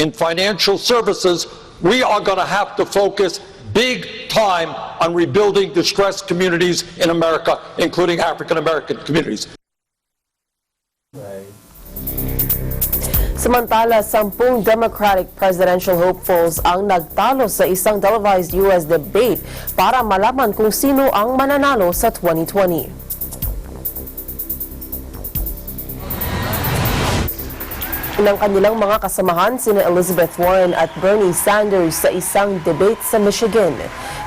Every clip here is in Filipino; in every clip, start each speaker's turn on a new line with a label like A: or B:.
A: in financial services, we are going to have to focus big time on rebuilding distressed communities in America, including African American communities.
B: Samantala, 10 Democratic presidential hopefuls ang nagtalo sa isang televised U.S. debate para malaman kung sino ang mananalo sa 2020. Ng kanilang mga kasamahan sina Elizabeth Warren at Bernie Sanders sa isang debate sa Michigan.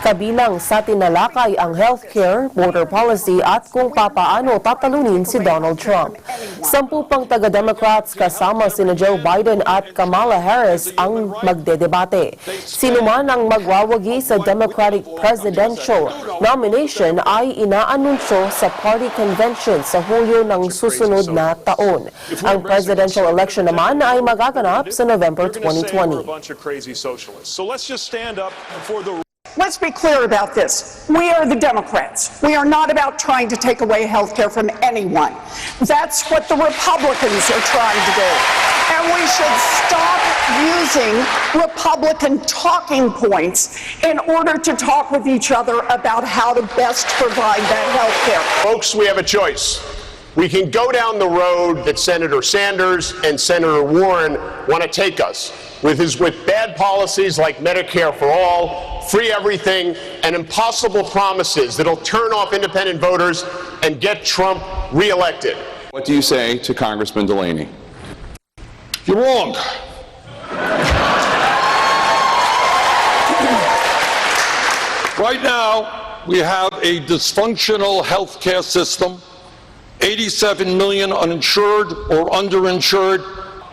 B: Kabilang sa tinalakay ang healthcare, border policy at kung papaano tatalunin si Donald Trump. 10 pang taga-Democrats kasama sina Joe Biden at Kamala Harris ang magdedebate. Sino man ang magwawagi sa Democratic presidential nomination ay inaanunsyo sa party convention sa Hulyo ng susunod na taon. Ang presidential election naman ay magaganap sa November 2020.
C: Let's be clear about this. We are the Democrats. We are not about trying to take away health care from anyone. That's what the Republicans are trying to do. And we should stop using Republican talking points in order to talk with each other about how to best provide that health care.
D: Folks, we have a choice. We can go down the road that Senator Sanders and Senator Warren want to take us, with bad policies like Medicare for all, free everything, and impossible promises that'll turn off independent voters and get Trump reelected.
E: What do you say to Congressman Delaney?
A: You're wrong. Right now, we have a dysfunctional health care system. 87 million uninsured or underinsured.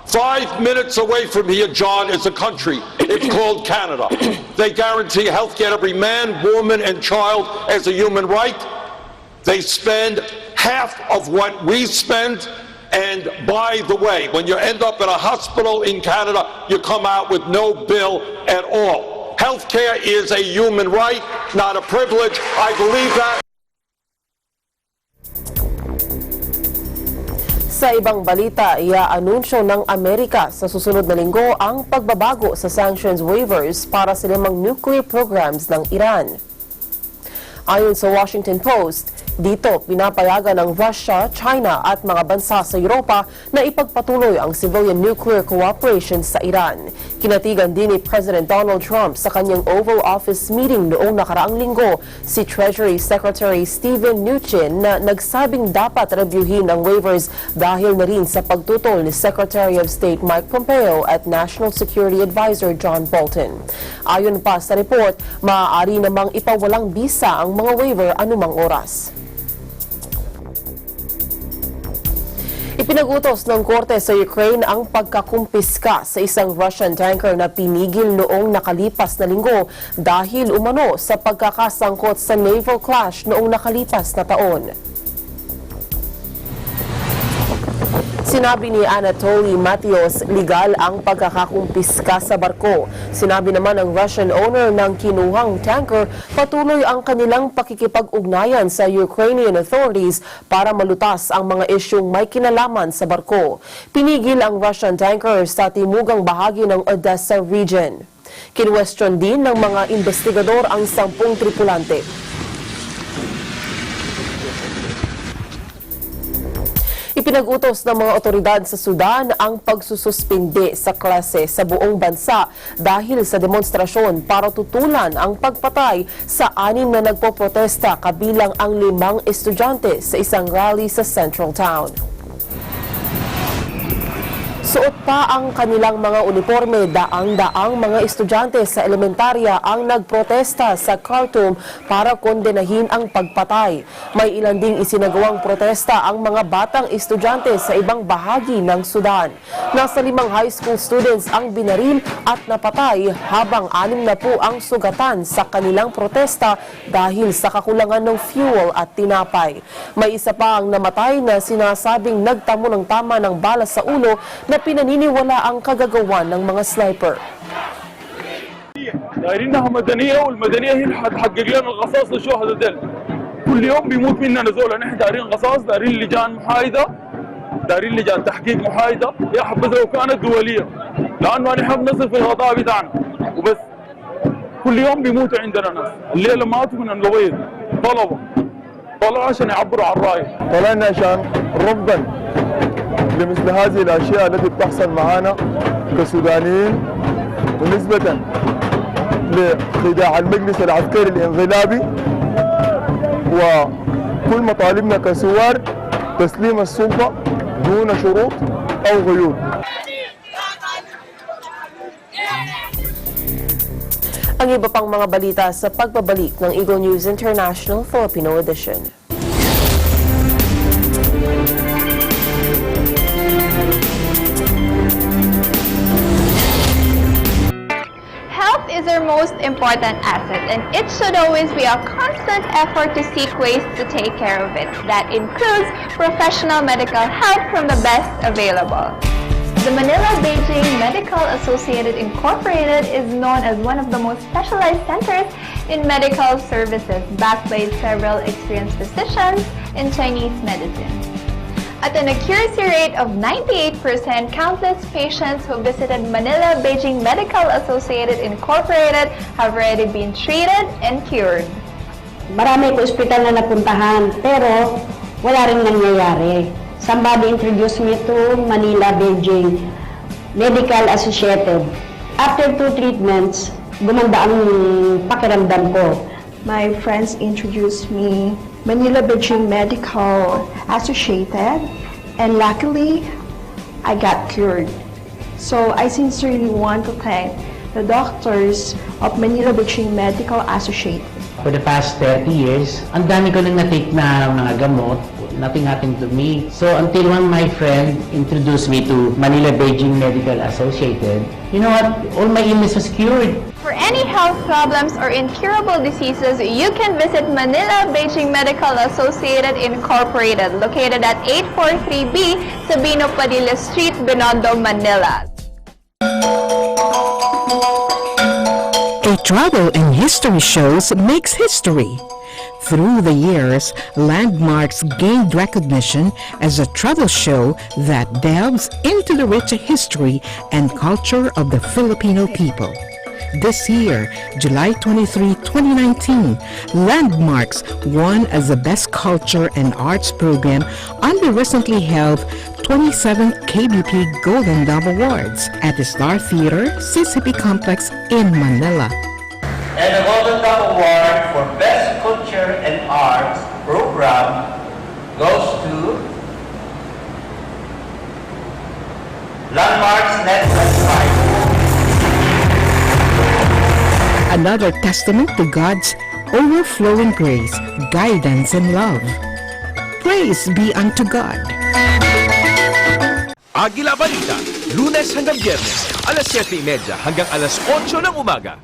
A: 5 minutes away from here, John, is a country. It's called Canada. They guarantee health care to every man, woman, and child as a human right. They spend half of what we spend. And by the way, when you end up in a hospital in Canada, you come out with no bill at all. Health care is a human right, not a privilege. I believe that.
B: Sa ibang balita, iaanunsyo ng Amerika sa susunod na linggo ang pagbabago sa sanctions waivers para sa 5 nuclear programs ng Iran. Ayon sa Washington Post, dito pinapayagan ng Russia, China at mga bansa sa Europa na ipagpatuloy ang civilian nuclear cooperation sa Iran. Kinatigan din ni President Donald Trump sa kanyang Oval Office meeting noong nakaraang linggo si Treasury Secretary Steven Mnuchin na nagsabing dapat reviewin ang waivers dahil na rin sa pagtutol ni Secretary of State Mike Pompeo at National Security Advisor John Bolton. Ayon pa sa report, maaari namang ipawalang bisa ang mga waiver anumang oras. Ipinagutos ng korte sa Ukraine ang pagkakumpiska sa isang Russian tanker na pinigil noong nakalipas na linggo dahil umano sa pagkakasangkot sa naval clash noong nakalipas na taon. Sinabi ni Anatoly Matios, legal ang pagkakakumpiska sa barko. Sinabi naman ng Russian owner ng kinuhang tanker, patuloy ang kanilang pakikipag-ugnayan sa Ukrainian authorities para malutas ang mga isyung may kinalaman sa barko. Pinigil ang Russian tanker sa timugang bahagi ng Odessa region. Kinwestiyon din ng mga investigador ang 10 tripulante. Ipinag-utos ng mga otoridad sa Sudan ang pagsususpindi sa klase sa buong bansa dahil sa demonstrasyon para tutulan ang pagpatay sa 6 na nagpoprotesta kabilang ang 5 estudyante sa isang rally sa Central Town. Suot pa ang kanilang mga uniforme, daang-daang mga estudyante sa elementarya ang nagprotesta sa Khartoum para kondenahin ang pagpatay. May ilan ding isinagawang protesta ang mga batang estudyante sa ibang bahagi ng Sudan. Nasa 5 high school students ang binaril at napatay habang 6 na po ang sugatan sa kanilang protesta dahil sa kakulangan ng fuel at tinapay. May isa pa ang namatay na sinasabing nagtamo ng tama ng bala sa ulo na pinaniniwala ang kagagawan ng mga sniper.
F: دايرينها مدنيه والمدنيه هي اللي هتحقق لنا القصاص للشهداء دول. كل يوم بيموت مننا زول، نحن دايرين قصاص، دايرين لجان محايده، دايرين لجان تحقيق محايده، يا حبذا لو كانت دوليه. لانه نحن بنصرف الغطاء بتاعنا وبس. كل يوم بيموتوا عندنا ناس، الليله ماتوا من البيض طلعوا عشان يعبروا عن الراي.
G: طلعنا عشان رفضا لمثل هذه الاشياء التي بتحصل معنا كسودانيين، ونسبة لخداع المجلس العسكري الانقلابي، وكل مطالبنا كثوار تسليم السلطة دون شروط أو قيود.
B: Ang iba pang mga balita sa pagbabalik ng Eagle News International Filipino Edition.
H: Health is our most important asset, and it should always be a constant effort to seek ways to take care of it. That includes professional medical help from the best available. The Manila-Beijing Medical Associated Incorporated is known as one of the most specialized centers in medical services, backed by several experienced physicians in Chinese medicine. At an accuracy rate of 98%, countless patients who visited Manila-Beijing Medical Associated Incorporated have already been treated and cured.
I: Marami ko ospital na napuntahan, pero wala rin nangyayari. Somebody introduced me to Manila-Beijing Medical Associated. After 2 treatments, gumanda ang pakiramdam ko.
J: My friends introduced me Manila-Beijing Medical Associated, and luckily, I got cured. So I sincerely want to thank the doctors of Manila-Beijing Medical Associated.
K: For the past 30 years, ang dami ko nang na-take na mga gamot, nothing happened to me. So until one my friend introduced me to Manila-Beijing Medical Associated, you know what? All my illness was cured.
H: For any health problems or incurable diseases, you can visit Manila-Beijing Medical Associated Incorporated, located at 843B Sabino Padilla Street, Binondo, Manila.
L: A travel and history shows makes history. Through the years, Landmarks gained recognition as a travel show that delves into the rich history and culture of the Filipino people. This year, July 23, 2019, Landmarks won as the Best Culture and Arts Program on the recently held 27th KBP Golden Dove Awards at the Star Theater, CCP Complex in Manila.
M: And the Golden Dove Award for Best Culture and Arts Program goes to Landmarks Network 5.
L: Another testament to God's overflowing grace, guidance, and love. Praise be unto God.
N: Agila Balita, Lunes hanggang Biyernes, alas 7:30 hanggang alas 8 ng umaga.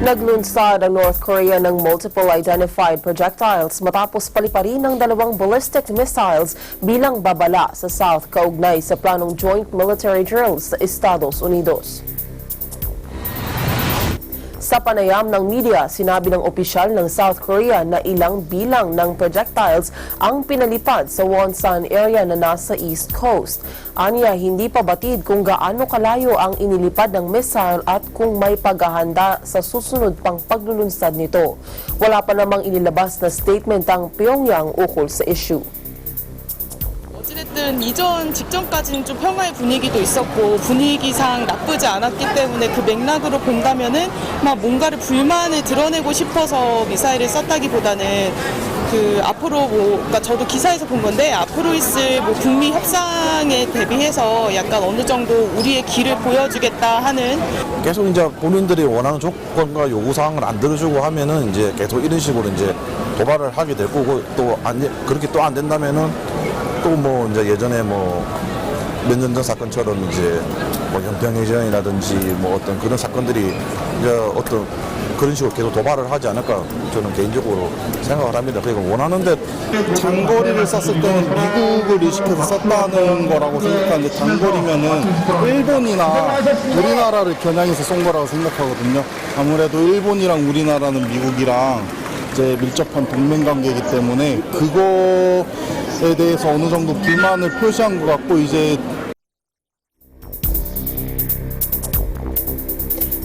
B: Naglunsad ang North Korea ng multiple identified projectiles matapos paliparin ng 2 ballistic missiles bilang babala sa South kaugnay sa planong joint military drills sa Estados Unidos. Sa panayam ng media, sinabi ng opisyal ng South Korea na ilang bilang ng projectiles ang pinalipad sa Wonsan area na nasa East Coast. Aniya, hindi pa batid kung gaano kalayo ang inilipad ng missile at kung may paghahanda sa susunod pang paglulunsad nito. Wala pa namang inilabas na statement ang Pyongyang ukol sa issue.
O: 어찌됐든 이전 직전까지는 좀 평화의 분위기도 있었고 분위기상 나쁘지 않았기 때문에 그 맥락으로 본다면은 뭔가를 불만을 드러내고 싶어서 미사일을 쐈다기보다는 그 앞으로 그러니까 저도 기사에서 본 건데 앞으로 있을 북미 협상에 대비해서 약간 어느 정도 우리의 길을 보여주겠다 하는
P: 계속 이제 본인들이 원하는 조건과 요구 사항을 안 들어주고 하면은 이제 계속 이런 식으로 이제 도발을 하게 될 거고 또 그렇게 또 안 된다면은 또 이제 예전에 몇 년 전 사건처럼 이제 연평해전이라든지 어떤 그런 사건들이 이제 어떤 그런 식으로 계속 도발을 하지 않을까 저는 개인적으로 생각을 합니다. 그리고 원하는데
Q: 장거리를 쐈을 때는 미국을 의식해서 썼다는 거라고 생각하는데 장거리면은 일본이나 우리나라를 겨냥해서 쏜 거라고 생각하거든요. 아무래도 일본이랑 우리나라는 미국이랑 이제 밀접한 동맹 관계이기 때문에 그거 대해서 어느 정도 불만을 표시한 것 같고 이제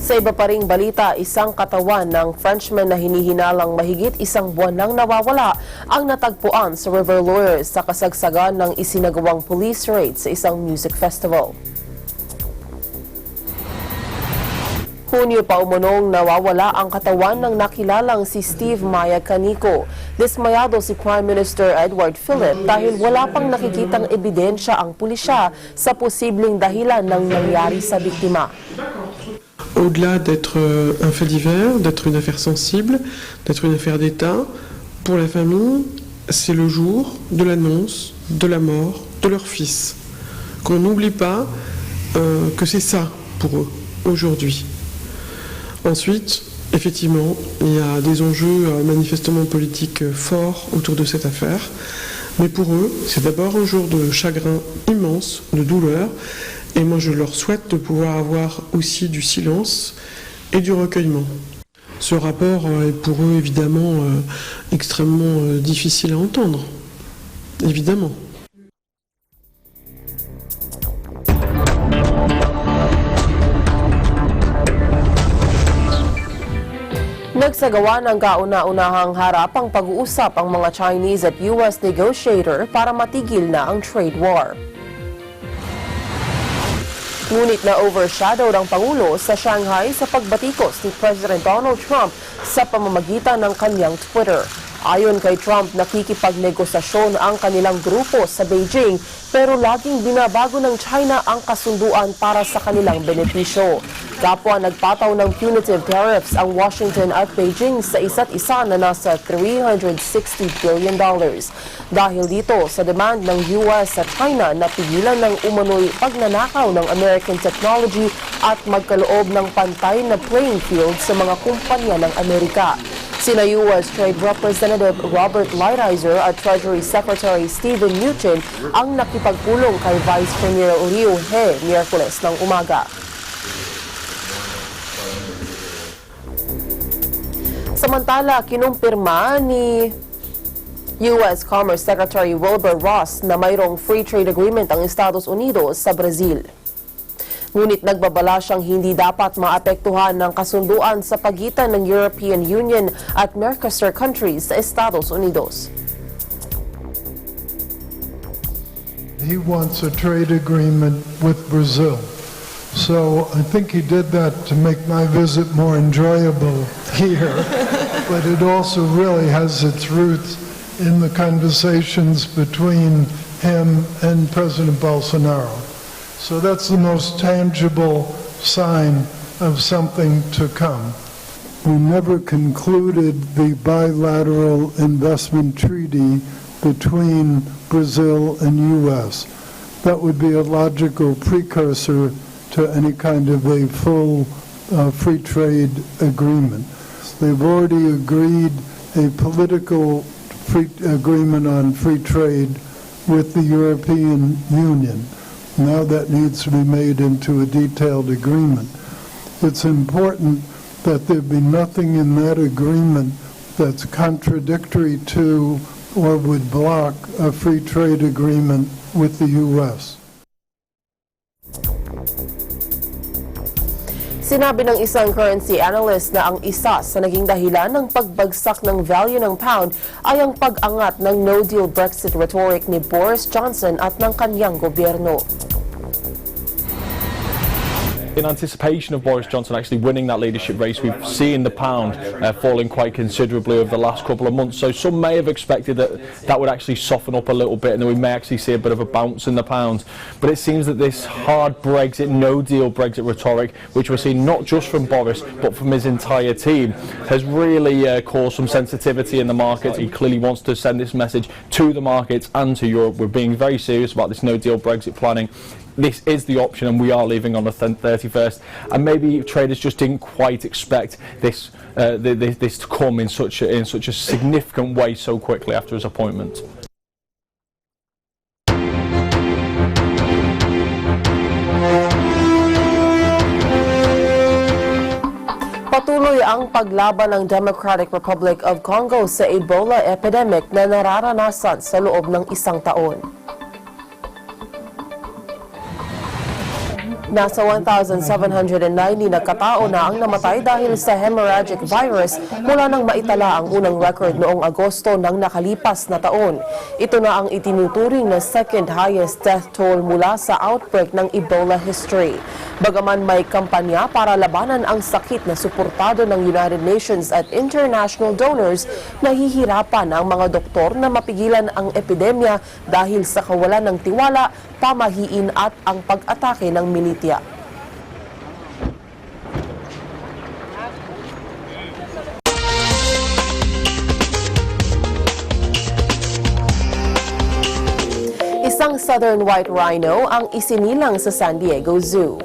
B: Sa iba pa ring balita, isang katawan ng Frenchman na hinihinalang mahigit isang buwan nang nawawala ang natagpuan sa River Loire sa kasagsagan ng isinagawang police raid sa isang music festival. Hunyo pa umunong nawawala ang katawan ng nakilalang si Steve Maya Canico. Dismayado si Prime Minister Edward Philip dahil wala pang nakikitang ebidensya ang pulisya sa posibleng dahilan ng nangyari sa biktima.
R: Au-delà d'être un fait divers, d'être une affaire sensible, d'être une affaire d'État, pour la famille, c'est le jour de l'annonce de la mort de leur fils. Qu'on n'oublie pas que c'est ça pour eux, aujourd'hui. Ensuite, effectivement, il y a des enjeux manifestement politiques forts autour de cette affaire, mais pour eux, c'est d'abord un jour de chagrin immense, de douleur, et moi je leur souhaite de pouvoir avoir aussi du silence et du recueillement. Ce rapport est pour eux évidemment extrêmement difficile à entendre, évidemment.
B: Nagsagawa ng kauna-unahang harapang pag-uusap ang mga Chinese at US negotiator para matigil na ang trade war. Ngunit na overshadow ng Pangulo sa Shanghai sa pagbatikos ni President Donald Trump sa pamamagitan ng kanyang Twitter. Ayon kay Trump, nakikipagnegosasyon ang kanilang grupo sa Beijing pero laging binabago ng China ang kasunduan para sa kanilang benepisyo. Kapwa nagpataw ng punitive tariffs ang Washington at Beijing sa isa't isa na nasa $360 billion. Dahil dito sa demand ng US at China na pigilan ng umano'y pagnanakaw ng American technology at magkaloob ng pantay na playing field sa mga kumpanya ng Amerika. Sina US Trade Representative Robert Lighthizer at Treasury Secretary Steven Mnuchin ang nakipagpulong kay Vice Premier Liu He Miyerkules ng umaga. Samantala, kinumpirma ni US Commerce Secretary Wilbur Ross na mayroong free trade agreement ang Estados Unidos sa Brazil. Ngunit nagbabala siyang hindi dapat maapektuhan ng kasunduan sa pagitan ng European Union at Mercosur countries sa Estados Unidos.
S: He wants a trade agreement with Brazil. So I think he did that to make my visit more enjoyable here. But it also really has its roots in the conversations between him and President Bolsonaro. So that's the most tangible sign of something to come. We never concluded the bilateral investment treaty between Brazil and U.S. That would be a logical precursor to any kind of a full free trade agreement. They've already agreed a political agreement on free trade with the European Union. Now that needs to be made into a detailed agreement. It's important that there be nothing in that agreement that's contradictory to or would block a free trade agreement with the U.S.
B: Sinabi ng isang currency analyst na ang isa sa naging dahilan ng pagbagsak ng value ng pound ay ang pag-angat ng no-deal Brexit rhetoric ni Boris Johnson at ng kanyang gobyerno.
T: In anticipation of Boris Johnson actually winning that leadership race, we've seen the pound falling quite considerably over the last couple of months. So some may have expected that that would actually soften up a little bit and that we may actually see a bit of a bounce in the pound. But it seems that this hard Brexit, no-deal Brexit rhetoric, which we're seeing not just from Boris but from his entire team, has really caused some sensitivity in the market. He clearly wants to send this message to the markets and to Europe. We're being very serious about this no-deal Brexit planning. This is the option and we are leaving on the 31st, and maybe traders just didn't quite expect this this to come in such a significant way so quickly after his appointment.
B: Patuloy ang paglaban ng Democratic Republic of Congo sa Ebola epidemic na nararanasan sa loob ng isang taon. Nasa 1,790 na katao na ang namatay dahil sa hemorrhagic virus mula nang maitala ang unang record noong Agosto ng nakalipas na taon. Ito na ang itinuturing na second highest death toll mula sa outbreak ng Ebola history. Bagaman may kampanya para labanan ang sakit na suportado ng United Nations at international donors, nahihirapan ang mga doktor na mapigilan ang epidemya dahil sa kawalan ng tiwala, pamahiin at ang pag-atake ng militia. Isang southern white rhino ang isinilang sa San Diego Zoo.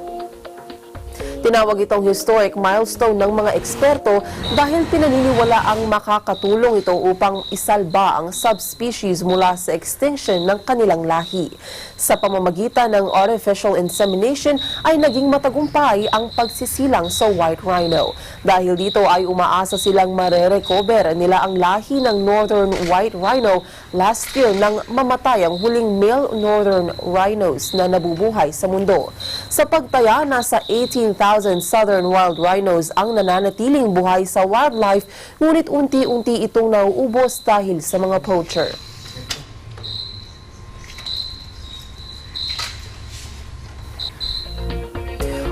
B: Tinawag itong historic milestone ng mga eksperto dahil pinaniniwala ang makakatulong ito upang isalba ang subspecies mula sa extinction ng kanilang lahi. Sa pamamagitan ng artificial insemination ay naging matagumpay ang pagsisilang sa white rhino. Dahil dito ay umaasa silang marerecover nila ang lahi ng northern white rhino last year nang mamatay ang huling male northern rhinos na nabubuhay sa mundo. Sa pagtaya, nasa 18,000 southern wild rhinos ang nananatiling buhay sa wildlife, ngunit unti-unti itong nauubos dahil sa mga poacher.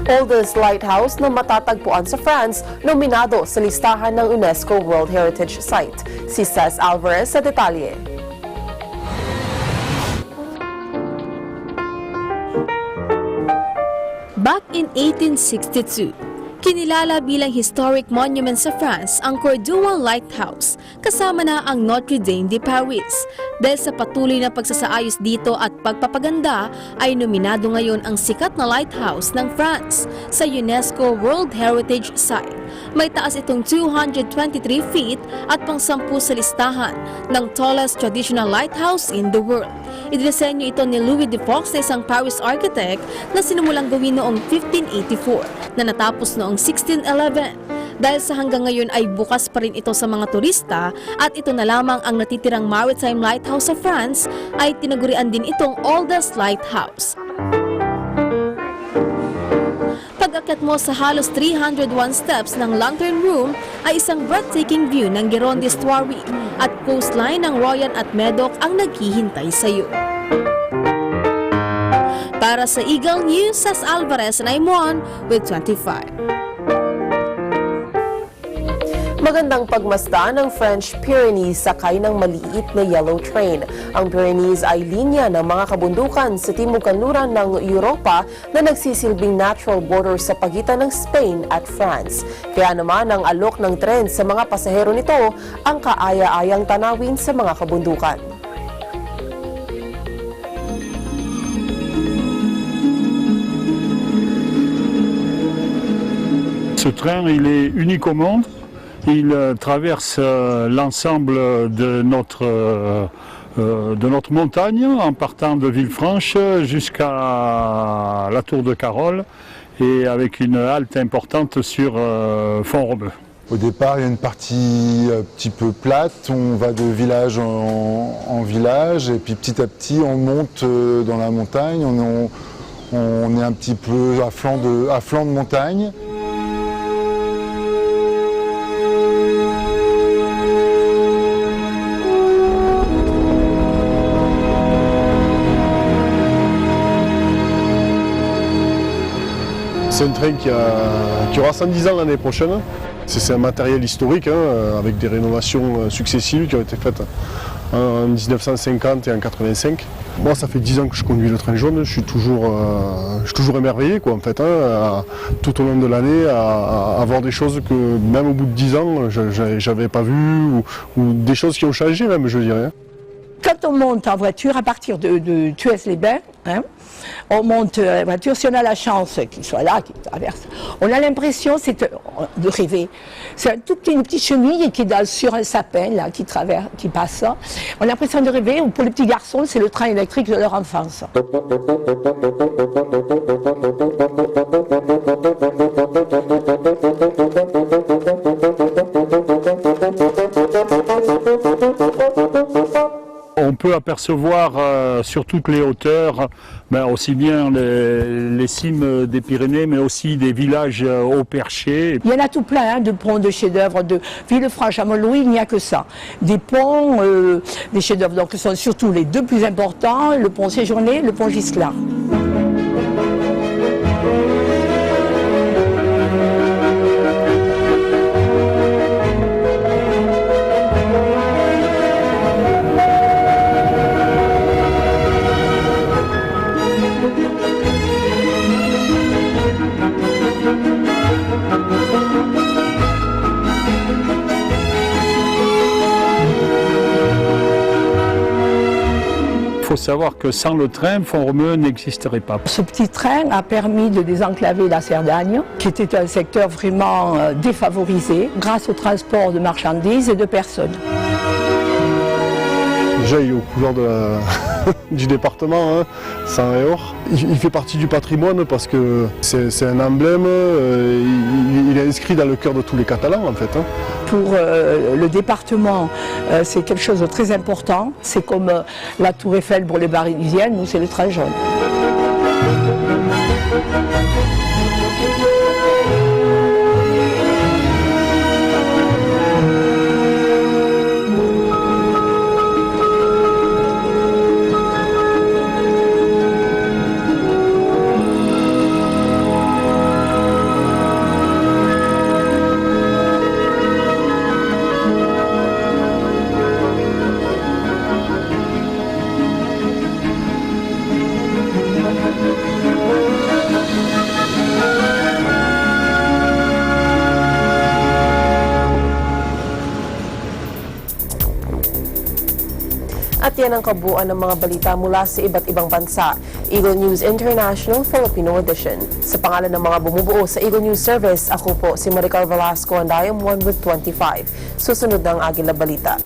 B: Oldest lighthouse na matatagpuan sa France, nominado sa listahan ng UNESCO World Heritage Site. Si Cez Alvarez sa detalye.
U: Back in 1862, kinilala bilang historic monument sa France ang Cordoue Lighthouse, kasama na ang Notre Dame de Paris. Dahil sa patuloy na pagsasaayos dito at pagpapaganda, ay nominado ngayon ang sikat na lighthouse ng France sa UNESCO World Heritage Site. May taas itong 223 feet at pang-10 sa listahan ng tallest traditional lighthouse in the world. Idinisenyo ito ni Louis de Fox na isang Paris architect na sinimulang gawin noong 1584 na natapos noong 1611. Dahil sa hanggang ngayon ay bukas pa rin ito sa mga turista at ito na lamang ang natitirang maritime lighthouse sa France, ay tinagurian din itong oldest lighthouse. Pag-akyat mo sa halos 301 steps ng Lantern Room ay isang breathtaking view ng Gironde Estuary at coastline ng Royan at Medoc ang naghihintay sa iyo. Para sa Eagle News, Cez Alvarez and I'm on with 25.
B: Magandang pagmasda ng French Pyrenees sakay ng maliit na yellow train. Ang Pyrenees ay linya ng mga kabundukan sa timog kanluran ng Europa na nagsisilbing natural border sa pagitan ng Spain at France. Kaya naman ang alok ng tren sa mga pasahero nito ang kaaya-ayang tanawin sa mga kabundukan.
V: Ce train, il est unique au monde. Il traverse l'ensemble de notre montagne en partant de Villefranche jusqu'à la Tour de Carole et avec une halte importante sur Font-Romeu.
W: Au départ, il y a une partie un petit peu plate, on va de village en village et puis petit à petit on monte dans la montagne, on est un petit peu à flanc de montagne.
X: C'est un train qui aura 110 ans l'année prochaine. C'est un matériel historique avec des rénovations successives qui ont été faites en 1950 et en 85. Moi, ça fait 10 ans que je conduis le train jaune. Je suis toujours émerveillé, quoi, en fait, tout au long de l'année, à voir des choses que même au bout de 10 ans, j'avais pas vues ou des choses qui ont changé même, je dirais.
A: Quand on monte en voiture à partir de Thuès-les-Bains, hein, on monte la voiture, si on a la chance qu'il soit là, qu'il traverse, on a l'impression de rêver. C'est une petite chenille qui est sur un sapin là, qui passe. On a l'impression de rêver, ou pour les petits garçons, c'est le train électrique de leur enfance.
V: On peut apercevoir sur toutes les hauteurs, aussi bien les cimes des Pyrénées, mais aussi des villages haut perchés.
A: Il y en a tout plein hein, de ponts, de chefs-d'œuvre, de Villefranche à Montlouis, il n'y a que ça. Des ponts, des chefs-d'œuvre, donc ce sont surtout les deux plus importants, le pont Séjourné, le pont Gisela.
V: Il faut savoir que sans le train, Font-Romeu n'existerait pas.
A: Ce petit train a permis de désenclaver la Cerdagne, qui était un secteur vraiment défavorisé, grâce au transport de marchandises et de personnes.
X: Déjà, il est aux couleurs du département, hein, sang et or. Il fait partie du patrimoine parce que c'est un emblème, il est inscrit dans le cœur de tous les Catalans en fait. Hein.
A: Pour le département, c'est quelque chose de très important. C'est comme la Tour Eiffel pour les Parisiennes, nous c'est le train jaune.
B: At yan ang kabuuan ng mga balita mula sa iba't ibang bansa. Eagle News International Filipino Edition. Sa pangalan ng mga bumubuo sa Eagle News Service, ako po si Maricar Velasco and I am 1 with 25. Susunod ng Agila Balita.